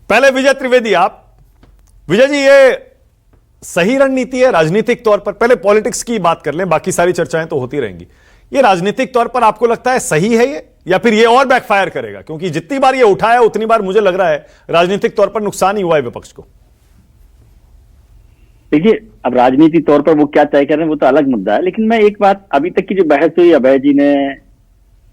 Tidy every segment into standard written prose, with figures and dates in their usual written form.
पहले विजय त्रिवेदी, आप विजय जी, ये सही रणनीति है राजनीतिक तौर पर? पहले पॉलिटिक्स की बात कर लें, बाकी सारी चर्चाएं तो होती रहेंगी। ये राजनीतिक तौर पर आपको लगता है सही है ये, या फिर ये और बैकफायर करेगा? क्योंकि जितनी बार ये उठाया उतनी बार मुझे लग रहा है राजनीतिक तौर पर नुकसान ही हुआ है विपक्ष को। देखिए, अब राजनीतिक तौर पर वो क्या तय कर रहे हैं वो तो अलग मुद्दा है, लेकिन मैं एक बात, अभी तक की जो बहस हुई, अभय जी ने,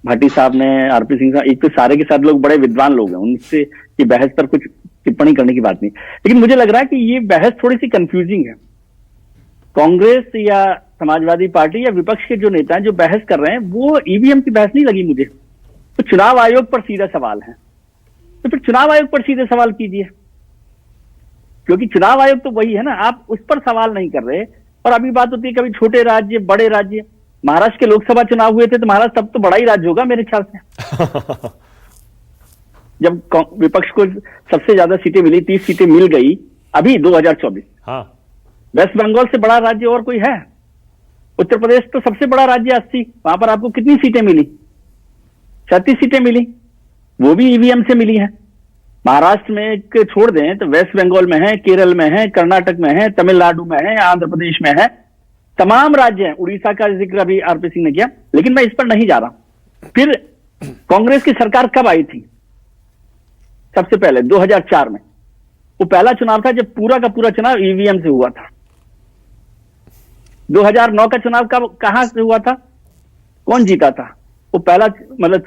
भाटी साहब ने, आरपी सिंह साहब, एक तो सारे के सारे लोग बड़े विद्वान लोग हैं, उनसे ये बहस पर कुछ टिप्पणी करने की बात नहीं, लेकिन मुझे लग रहा है कि ये बहस थोड़ी सी कंफ्यूजिंग है। कांग्रेस या समाजवादी पार्टी या विपक्ष के जो नेता हैं जो बहस कर रहे हैं, वो ईवीएम की बहस नहीं लगी मुझे, तो चुनाव आयोग पर सीधा सवाल है। तो फिर चुनाव आयोग पर सीधे सवाल कीजिए, क्योंकि चुनाव आयोग तो वही है ना, आप उस पर सवाल नहीं कर रहे। और अभी बात होती है कभी छोटे राज्य, बड़े राज्य। महाराष्ट्र के लोकसभा चुनाव हुए थे तो महाराष्ट्र तब तो बड़ा ही राज्य होगा मेरे ख्याल से। जब विपक्ष को सबसे ज्यादा सीटें मिली, 30 सीटें मिल गई अभी 2024। हाँ। वेस्ट बंगाल से बड़ा राज्य और कोई है? उत्तर प्रदेश तो सबसे बड़ा राज्य 80, वहां पर आपको कितनी सीटें मिली? 36 सीटें मिली, वो भी ईवीएम से मिली है। महाराष्ट्र में छोड़ दें तो वेस्ट बंगाल में है, केरल में है, कर्नाटक में है, तमिलनाडु में है, आंध्र प्रदेश में है, तमाम राज्य हैं। उड़ीसा का जिक्र अभी आरपी सिंह ने किया, लेकिन मैं इस पर नहीं जा रहा। फिर कांग्रेस की सरकार कब आई थी? सबसे पहले 2004 में। वो पहला चुनाव था जब पूरा का पूरा चुनाव ईवीएम से हुआ था। 2009 का चुनाव कहां से हुआ था? कौन जीता था? वो पहला, मतलब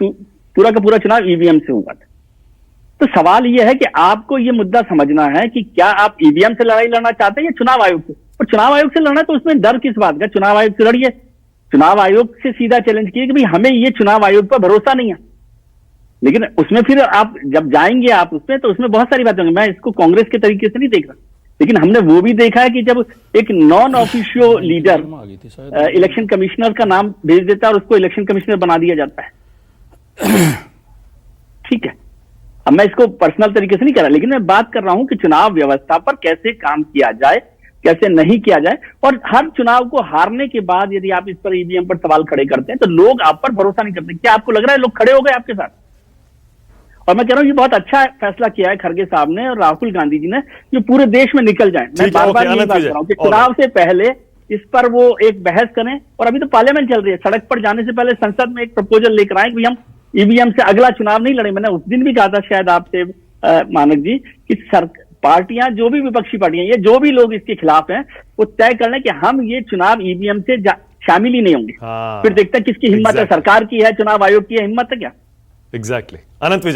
पूरा का पूरा चुनाव ईवीएम से हुआ था। तो सवाल यह है कि आपको यह मुद्दा समझना है कि क्या आप ईवीएम से लड़ाई लड़ना चाहते हैं या चुनाव आयोग से? और चुनाव आयोग से लड़ना तो उसमें डर किस बात का? चुनाव आयोग से लड़िए, चुनाव आयोग से सीधा चैलेंज किए कि भाई हमें ये चुनाव आयोग पर भरोसा नहीं है। लेकिन उसमें फिर आप जब जाएंगे आप उसमें, तो उसमें बहुत सारी बातें होंगी। मैं इसको कांग्रेस के तरीके से नहीं देख रहा, लेकिन हमने वो भी देखा है कि जब एक non officio leader election commissioner का नाम भेज देता है और उसको इलेक्शन कमिश्नर बना दिया जाता है। ठीक है, अब मैं इसको पर्सनल तरीके से नहीं कर रहा, लेकिन मैं बात कर रहा हूं कि चुनाव व्यवस्था पर कैसे काम किया जाए, कैसे नहीं किया जाए। और हर चुनाव को हारने के बाद यदि आप इस पर ईवीएम पर सवाल खड़े करते हैं तो लोग आप पर भरोसा नहीं करते। क्या आपको लग रहा है लोग खड़े हो गए आपके साथ? और मैं कह रहा हूं ये बहुत अच्छा फैसला किया है खड़गे साहब ने और राहुल गांधी जी ने, जो पूरे देश में निकल जाए। मैं बार बार यही बात कर रहा हूं कि चुनाव से पहले इस पर वो एक बहस करें। और अभी तो पार्लियामेंट चल रही है, सड़क पर जाने से पहले संसद में एक प्रपोजल लेकर आए कि हम ईवीएम से अगला चुनाव नहीं लड़े। मैंने उस दिन भी कहा था शायद आपसे मानक जी कि पार्टियां, जो भी विपक्षी पार्टियां, ये जो भी लोग इसके खिलाफ हैं, वो तय कर लें कि हम ये चुनाव ईवीएम से शामिल ही नहीं होंगे। फिर देखते हैं किसकी हिम्मत है, सरकार की है, चुनाव आयोग की है, हिम्मत है क्या? एग्जैक्टली। अनंत विजय।